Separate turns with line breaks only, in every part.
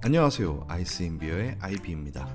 안녕하세요. 아이스인비어의 아이비입니다.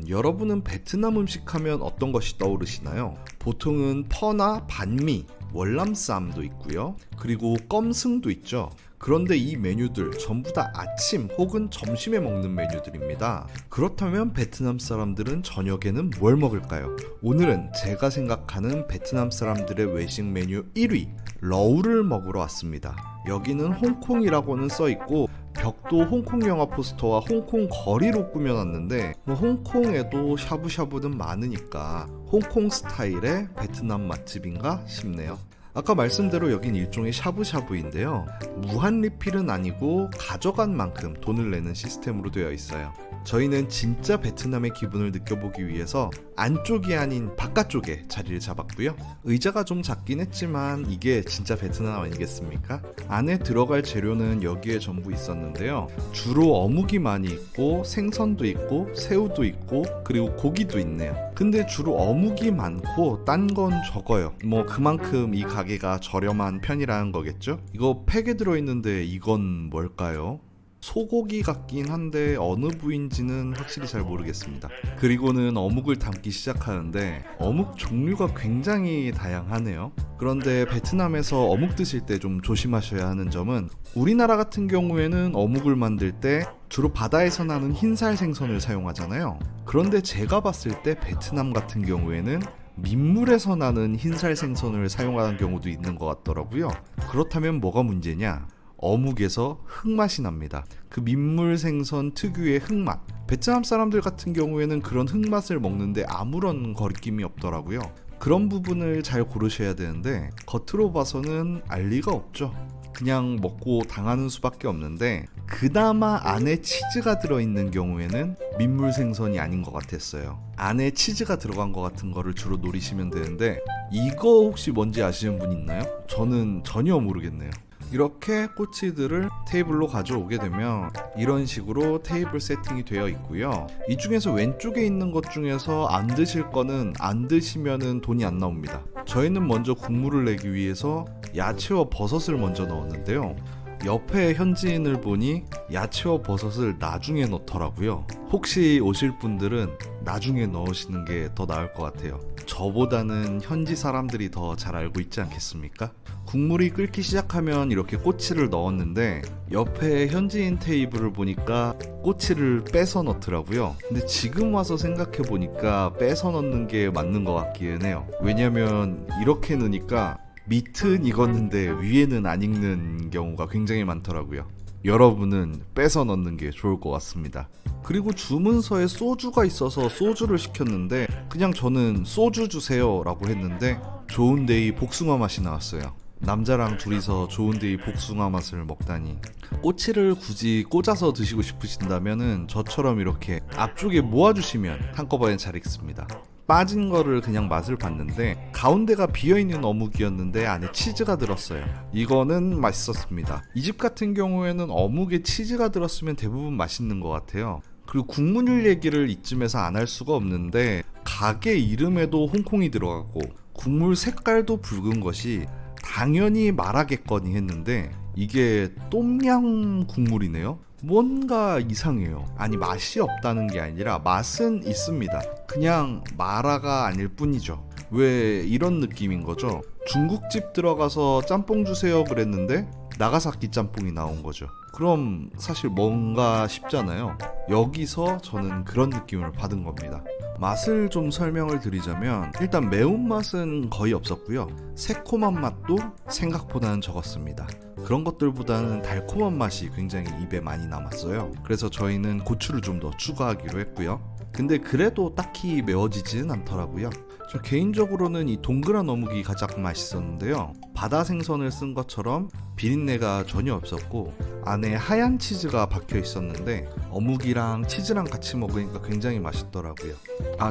여러분은 베트남 음식 하면 어떤 것이 떠오르시나요? 보통은 퍼나 반미, 월남쌈도 있고요. 그리고 껌승도 있죠. 그런데 이 메뉴들 전부 다 아침 혹은 점심에 먹는 메뉴들입니다. 그렇다면 베트남 사람들은 저녁에는 뭘 먹을까요? 오늘은 제가 생각하는 베트남 사람들의 외식 메뉴 1위, 러우를 먹으러 왔습니다. 여기는 홍콩이라고는 써있고 벽도 홍콩 영화 포스터와 홍콩 거리로 꾸며놨는데 홍콩에도 샤브샤브는 많으니까 홍콩 스타일의 베트남 맛집인가 싶네요. 아까 말씀대로 여긴 일종의 샤브샤브인데요. 무한 리필은 아니고 가져간 만큼 돈을 내는 시스템으로 되어 있어요. 저희는 진짜 베트남의 기분을 느껴보기 위해서 안쪽이 아닌 바깥쪽에 자리를 잡았고요. 의자가 좀 작긴 했지만 이게 진짜 베트남 아니겠습니까? 안에 들어갈 재료는 여기에 전부 있었는데요. 주로 어묵이 많이 있고 생선도 있고 새우도 있고 그리고 고기도 있네요. 근데 주로 어묵이 많고 딴 건 적어요. 그만큼 이 가게가 저렴한 편이라는 거겠죠? 이거 팩에 들어있는데 이건 뭘까요? 소고기 같긴 한데 어느 부위인지는 확실히 잘 모르겠습니다. 그리고는 어묵을 담기 시작하는데 어묵 종류가 굉장히 다양하네요. 그런데 베트남에서 어묵 드실 때 좀 조심하셔야 하는 점은 우리나라 같은 경우에는 어묵을 만들 때 주로 바다에서 나는 흰살 생선을 사용하잖아요. 그런데 제가 봤을 때 베트남 같은 경우에는 민물에서 나는 흰살 생선을 사용하는 경우도 있는 것 같더라고요. 그렇다면 뭐가 문제냐? 어묵에서 흙맛이 납니다. 그 민물 생선 특유의 흙맛. 베트남 사람들 같은 경우에는 그런 흙맛을 먹는데 아무런 거리낌이 없더라고요. 그런 부분을 잘 고르셔야 되는데 겉으로 봐서는 알 리가 없죠. 그냥 먹고 당하는 수밖에 없는데 그나마 안에 치즈가 들어있는 경우에는 민물 생선이 아닌 것 같았어요. 안에 치즈가 들어간 것 같은 거를 주로 노리시면 되는데 이거 혹시 뭔지 아시는 분 있나요? 저는 전혀 모르겠네요. 이렇게 꼬치들을 테이블로 가져오게 되면 이런 식으로 테이블 세팅이 되어 있고요. 이 중에서 왼쪽에 있는 것 중에서 안 드실 거는 안 드시면은 돈이 안 나옵니다. 저희는 먼저 국물을 내기 위해서 야채와 버섯을 먼저 넣었는데요. 옆에 현지인을 보니 야채와 버섯을 나중에 넣더라고요. 혹시 오실 분들은 나중에 넣으시는 게 더 나을 것 같아요. 저보다는 현지 사람들이 더 잘 알고 있지 않겠습니까? 국물이 끓기 시작하면 이렇게 꼬치를 넣었는데 옆에 현지인 테이블을 보니까 꼬치를 빼서 넣더라고요. 근데 지금 와서 생각해 보니까 빼서 넣는 게 맞는 것 같기는 해요. 왜냐면 이렇게 넣으니까 밑은 익었는데 위에는 안 익는 경우가 굉장히 많더라고요. 여러분은 빼서 넣는 게 좋을 것 같습니다. 그리고 주문서에 소주가 있어서 소주를 시켰는데 그냥 저는 소주 주세요 라고 했는데 좋은데이 복숭아 맛이 나왔어요. 남자랑 둘이서 좋은데이 복숭아 맛을 먹다니. 꼬치를 굳이 꽂아서 드시고 싶으신다면은 저처럼 이렇게 앞쪽에 모아주시면 한꺼번에 잘 익습니다. 빠진 거를 그냥 맛을 봤는데 가운데가 비어있는 어묵이었는데 안에 치즈가 들었어요. 이거는 맛있었습니다. 이 집 같은 경우에는 어묵에 치즈가 들었으면 대부분 맛있는 것 같아요. 그리고 국문율 얘기를 이쯤에서 안 할 수가 없는데 가게 이름에도 홍콩이 들어가고 국물 색깔도 붉은 것이 당연히 말하겠거니 했는데 이게 똠양 국물이네요. 뭔가 이상해요. 아니 맛이 없다는 게 아니라 맛은 있습니다. 그냥 마라가 아닐 뿐이죠. 왜 이런 느낌인 거죠? 중국집 들어가서 짬뽕 주세요 그랬는데 나가사키 짬뽕이 나온 거죠. 그럼 사실 뭔가 싶잖아요. 여기서 저는 그런 느낌을 받은 겁니다. 맛을 좀 설명을 드리자면 일단 매운맛은 거의 없었고요. 새콤한 맛도 생각보다는 적었습니다. 그런 것들보다는 달콤한 맛이 굉장히 입에 많이 남았어요. 그래서 저희는 고추를 좀 더 추가하기로 했고요. 근데 그래도 딱히 매워지지는 않더라고요. 저 개인적으로는 이 동그란 어묵이 가장 맛있었는데요. 바다 생선을 쓴 것처럼 비린내가 전혀 없었고 안에 하얀 치즈가 박혀 있었는데 어묵이랑 치즈랑 같이 먹으니까 굉장히 맛있더라고요.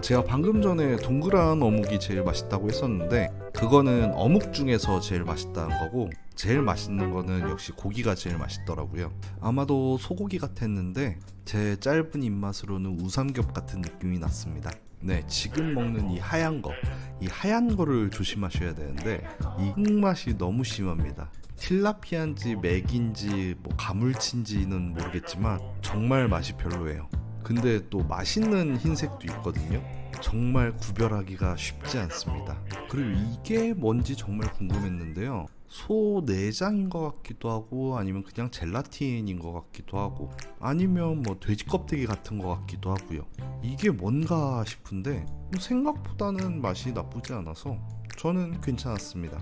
제가 방금 전에 동그란 어묵이 제일 맛있다고 했었는데 그거는 어묵 중에서 제일 맛있다는 거고 제일 맛있는 거는 역시 고기가 제일 맛있더라고요. 아마도 소고기 같았는데 제 짧은 입맛으로는 우삼겹 같은 느낌이 났습니다. 네, 지금 먹는 이 하얀 거를 조심하셔야 되는데 이 흙맛이 너무 심합니다. 틸라피아인지 맥인지 뭐 가물치인지는 모르겠지만 정말 맛이 별로예요. 근데 또 맛있는 흰색도 있거든요. 정말 구별하기가 쉽지 않습니다. 그리고 이게 뭔지 정말 궁금했는데요. 소 내장인 것 같기도 하고 아니면 그냥 젤라틴인 것 같기도 하고 아니면 뭐 돼지 껍데기 같은 것 같기도 하고요. 이게 뭔가 싶은데 생각보다는 맛이 나쁘지 않아서 저는 괜찮았습니다.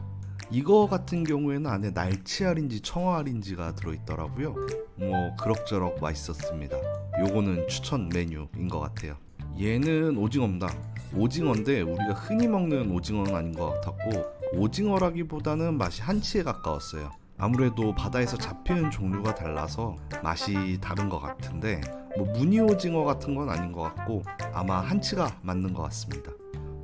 이거 같은 경우에는 안에 날치알인지 청어알인지가 들어있더라고요. 뭐 그럭저럭 맛있었습니다. 요거는 추천 메뉴인 것 같아요. 얘는 오징어입니다. 오징어인데 우리가 흔히 먹는 오징어는 아닌 것 같았고 오징어라기보다는 맛이 한치에 가까웠어요. 아무래도 바다에서 잡히는 종류가 달라서 맛이 다른 것 같은데 뭐 무늬 오징어 같은 건 아닌 것 같고 아마 한치가 맞는 것 같습니다.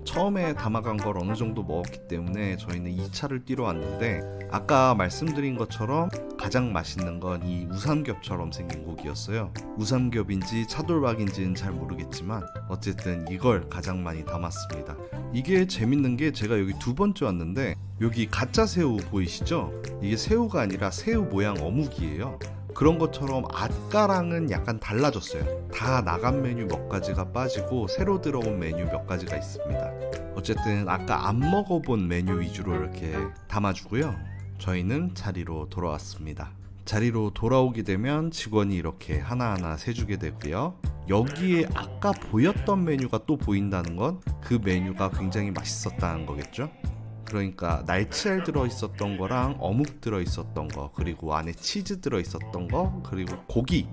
처음에 담아간 걸 어느 정도 먹었기 때문에 저희는 2차를 뛰러 왔는데 아까 말씀드린 것처럼 가장 맛있는 건 이 우삼겹처럼 생긴 고기였어요. 우삼겹인지 차돌박인지는 잘 모르겠지만 어쨌든 이걸 가장 많이 담았습니다. 이게 재밌는 게 제가 여기 두 번째 왔는데 여기 가짜 새우 보이시죠? 이게 새우가 아니라 새우 모양 어묵이에요. 그런 것처럼 아까랑은 약간 달라졌어요. 다 나간 메뉴 몇 가지가 빠지고 새로 들어온 메뉴 몇 가지가 있습니다. 어쨌든 아까 안 먹어본 메뉴 위주로 이렇게 담아주고요. 저희는 자리로 돌아왔습니다. 자리로 돌아오게 되면 직원이 이렇게 하나하나 세주게 되고요. 여기에 아까 보였던 메뉴가 또 보인다는 건 그 메뉴가 굉장히 맛있었다는 거겠죠? 그러니까 날치알 들어있었던 거랑 어묵 들어있었던 거 그리고 안에 치즈 들어있었던 거 그리고 고기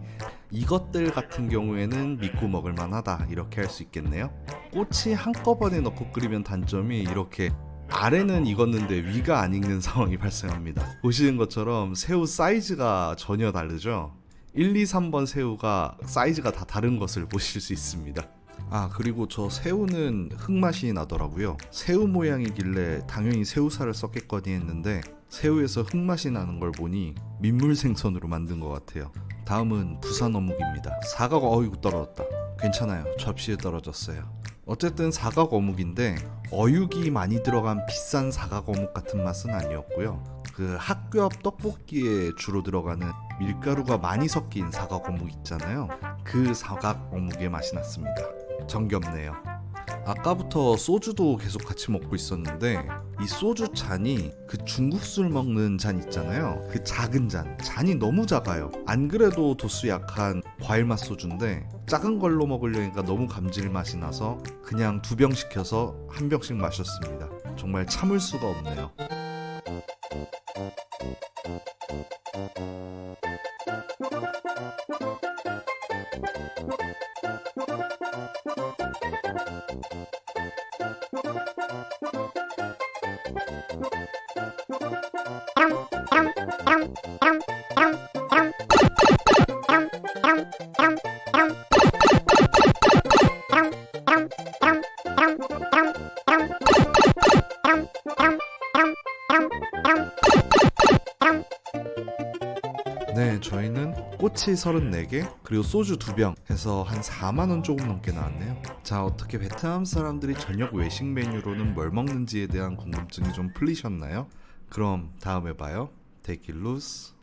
이것들 같은 경우에는 믿고 먹을 만하다 이렇게 할 수 있겠네요. 꼬치 한꺼번에 넣고 끓이면 단점이 이렇게 아래는 익었는데 위가 안 익는 상황이 발생합니다. 보시는 것처럼 새우 사이즈가 전혀 다르죠. 1, 2, 3번 새우가 사이즈가 다 다른 것을 보실 수 있습니다. 아 그리고 저 새우는 흙맛이 나더라고요. 새우 모양이길래 당연히 새우살을 썼겠거니 했는데 새우에서 흙맛이 나는 걸 보니 민물생선으로 만든 것 같아요. 다음은 부산 어묵입니다. 사각 어이구 떨어졌다. 괜찮아요. 접시에 떨어졌어요. 어쨌든 사각 어묵인데 어육이 많이 들어간 비싼 사각 어묵 같은 맛은 아니었고요. 그 학교 앞 떡볶이에 주로 들어가는 밀가루가 많이 섞인 사각 어묵 있잖아요. 그 사각 어묵의 맛이 났습니다. 정겹네요. 아까부터 소주도 계속 같이 먹고 있었는데 이 소주 잔이 그 중국 술 먹는 잔 있잖아요. 그 작은 잔이 너무 작아요. 안 그래도 도수 약한 과일맛 소주인데 작은 걸로 먹으려니까 너무 감질맛이 나서 그냥 2병 시켜서 1병씩 마셨습니다. 정말 참을 수가 없네요. 네, 저희는 꼬치 34개 그리고 소주 2병 해서 한 4만원 조금 넘게 나왔네요. 자, 어떻게 베트남 사람들이 저녁 외식 메뉴로는 뭘 먹는지에 대한 궁금증이 좀 풀리셨나요? 그럼 다음에 봐요. Take it loose.